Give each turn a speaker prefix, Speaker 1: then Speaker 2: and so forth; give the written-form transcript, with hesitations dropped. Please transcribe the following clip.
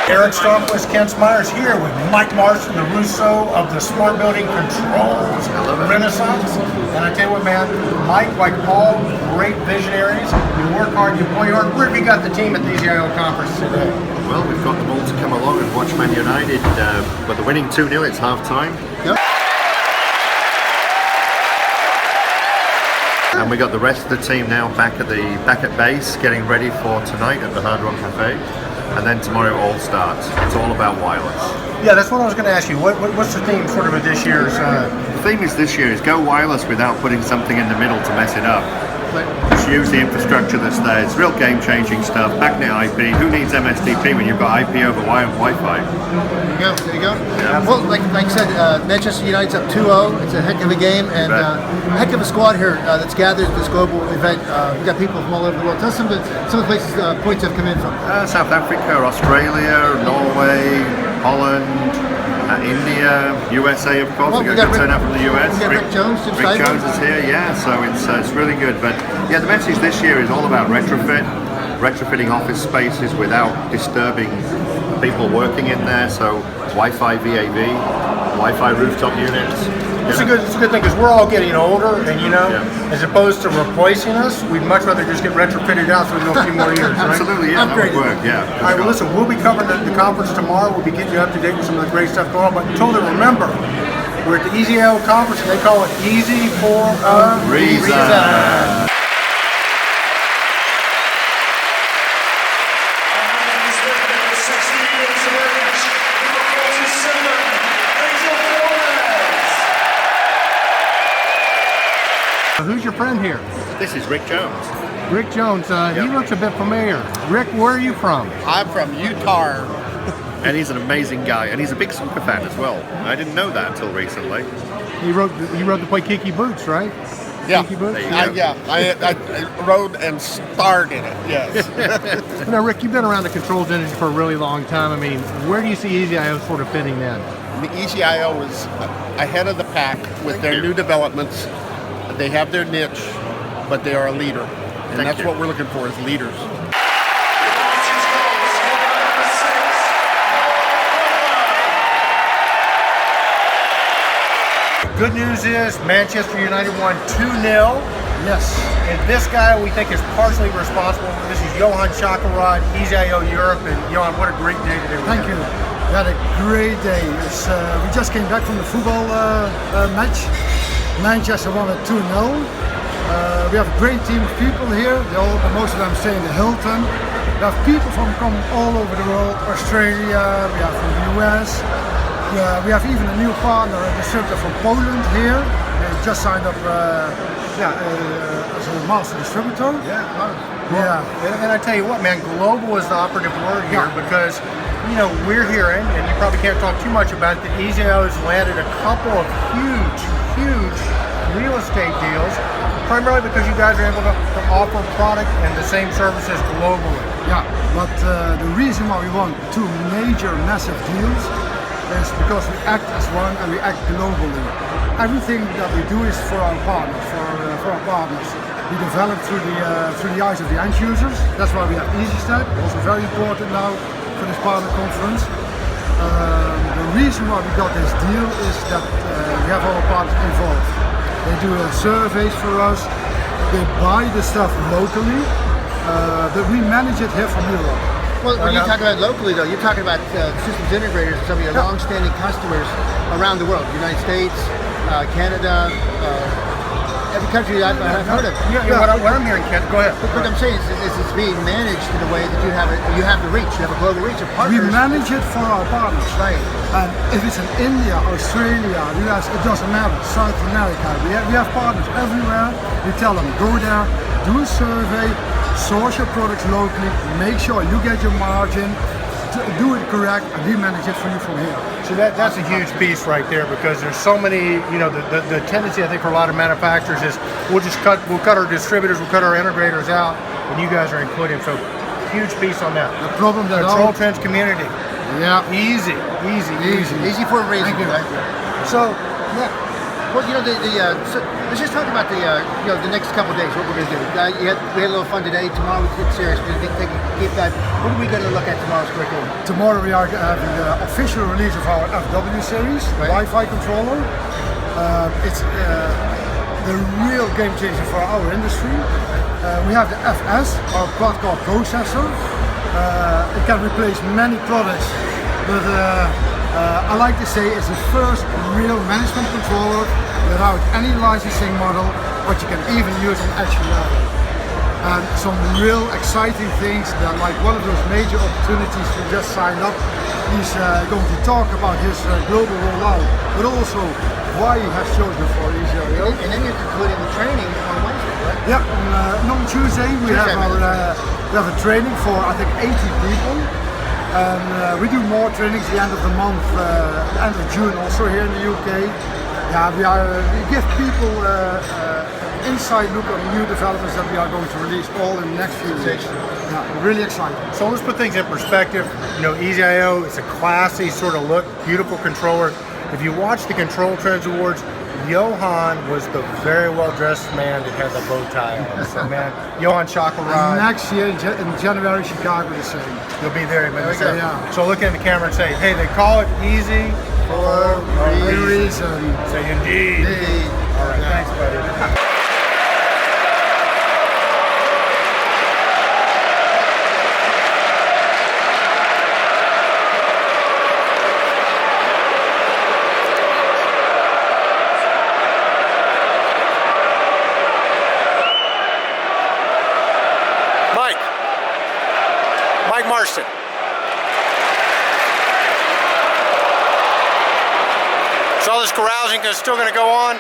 Speaker 1: Eric Starquist, Ken Smyers here with Mike Marston, the Russo of the Smart Building Controls Renaissance. And I tell you what, man, Mike, like all great visionaries, you work hard, you play hard. Where have you got the team at the EZIO conference today?
Speaker 2: Well, we've got them all to come along and watch Man United, but they're winning 2-0, it's half time.
Speaker 3: Yep.
Speaker 2: And we got the rest of the team now back at base, getting ready for tonight at the Hard Rock Cafe. And then tomorrow it all starts. It's all about wireless.
Speaker 1: Yeah, that's what I was going to ask you. What's the theme sort of this year's?
Speaker 2: The theme is this year is go wireless without putting something in the middle to mess it up. Just use the infrastructure that's there. It's real game-changing stuff. Backnet IP. Who needs MSDP when you've got IP over Wi-Fi?
Speaker 3: There you go.
Speaker 2: Yeah.
Speaker 3: Well, like I said, Manchester United's up 2-0. It's a heck of a game and a heck of a squad here that's gathered at this global event. We've got people from all over the world. Tell us some of the places points have come in from.
Speaker 2: South Africa, Australia, Norway, Holland, India, USA, of course.
Speaker 3: Well,
Speaker 2: we got a good turnout from the US.
Speaker 3: We got Rick Jones.
Speaker 2: Rick Jones is here, yeah. So it's really good. But yeah, the message this year is all about retrofitting office spaces without disturbing people working in there. So Wi-Fi VAV, Wi-Fi rooftop units.
Speaker 1: It's a good thing because we're all getting older, and as opposed to replacing us, we'd much rather just get retrofitted out so we go a few more years. Right?
Speaker 2: Absolutely, yeah, that would work. Yeah.
Speaker 1: All right, well, listen, we'll be covering the conference tomorrow. We'll be getting you up to date with some of the great stuff going on. But until then, remember, we're at the EZIO conference, and they call it Easy for a Reason. Who's your friend here?
Speaker 2: This is Rick Jones.
Speaker 1: Rick Jones. He looks a bit familiar. Rick, where are you from?
Speaker 4: I'm from Utah.
Speaker 2: And he's an amazing guy, and he's a big soccer fan as well. I didn't know that until recently.
Speaker 1: He wrote the play Kiki Boots, right?
Speaker 4: Yeah,
Speaker 1: Kiki Boots?
Speaker 4: I wrote and starred in it, yes.
Speaker 1: Now, Rick, you've been around the controls industry for a really long time. I mean, where do you see EZIO sort of fitting in?
Speaker 4: The EZIO is ahead of the pack with their new developments. They have their niche, but they are a leader. And that's what we're looking for, is leaders.
Speaker 1: Good news is Manchester United won 2-0.
Speaker 3: Yes.
Speaker 1: And this guy we think is partially responsible. This is Johan Chakarad, EZIO Europe. And Johan, what a great day today.
Speaker 5: Thank you. We had a great day. We just came back from the football match. Manchester won at 2-0. We have a great team of people here. Most of them stay in the Hilton. We have people from all over the world. Australia, we have from the US. We have even a new partner, a distributor from Poland here. They just signed up as a master distributor.
Speaker 1: And I tell you what, man, global is the operative word here because, we're hearing, and you probably can't talk too much about it, that EZIO has landed a couple of huge real estate deals, primarily because you guys are able to offer product and the same services globally.
Speaker 5: Yeah, but the reason why we won two major massive deals is because we act as one and we act globally. Everything that we do is for our partners, for our partners. We develop through the eyes of the end users. That's why we have EasyStep, also very important now for this partner conference. The reason why we got this deal is that we have our partners involved. They do surveys for us, they buy the stuff locally, but we manage it here from Europe.
Speaker 3: Well, when you talk about locally, though, you're talking about systems integrators and some of your long-standing customers around the world, United States, Canada, every country I've heard of.
Speaker 1: What I'm hearing, Ken, go ahead.
Speaker 3: What I'm saying is it's being managed in a way that you have the reach, you have a global reach of partners.
Speaker 5: We manage it for our partners.
Speaker 3: Right.
Speaker 5: And if it's in India, Australia, US, it doesn't matter, South America, we have partners everywhere. We tell them, go there, do a survey, source your products locally, make sure you get your margin, do it correct, and we manage it for you from here.
Speaker 1: So that's a huge piece right there because there's so many, the tendency I think for a lot of manufacturers is we'll cut our distributors, we'll cut our integrators out, and you guys are included. So huge piece on that.
Speaker 5: The problem that
Speaker 1: Control Trends community.
Speaker 5: Yeah.
Speaker 1: Easy
Speaker 3: for a reason.
Speaker 5: Thank you.
Speaker 3: Right?
Speaker 1: So,
Speaker 3: Well, so let's just talk about the next couple of days. What we're going to do. We had a little fun today. Tomorrow we get serious. We're going to take a deep dive. What are we going to look at tomorrow's curriculum?
Speaker 5: Tomorrow we are having the official release of our FW series,
Speaker 3: Right.
Speaker 5: Wi-Fi controller. It's the real game changer for our industry. We have the FS, our quad-core processor. It can replace many products, but I like to say it's the first real management controller without any licensing model, but you can even use on edge level. And some real exciting things that, like one of those major opportunities we just signed up, he's going to talk about his global rollout, but also why he has chosen for EasyIO.
Speaker 3: And then you're concluding the training on Wednesday, right?
Speaker 5: Yeah, on Tuesday we have a training for I think 80 people. And we do more trainings at the end of the month, end of June also here in the UK. Yeah, we give people inside look on new developments that we are going to release all in the next few weeks. Yeah, really excited.
Speaker 1: So let's put things in perspective. EasyIO, it's a classy sort of look, beautiful controller. If you watch the Control Trends Awards, Johan was the very well-dressed man that had the bow tie on. So man, Johan Chakalraj.
Speaker 5: Next year in January, Chicago the same.
Speaker 1: You'll be there.
Speaker 3: There we go.
Speaker 5: Yeah.
Speaker 1: So look in the camera and say, hey, they call it easy for a reason. Say indeed. All right, thanks, buddy. Mike Marston. So all this carousing is still going to go on.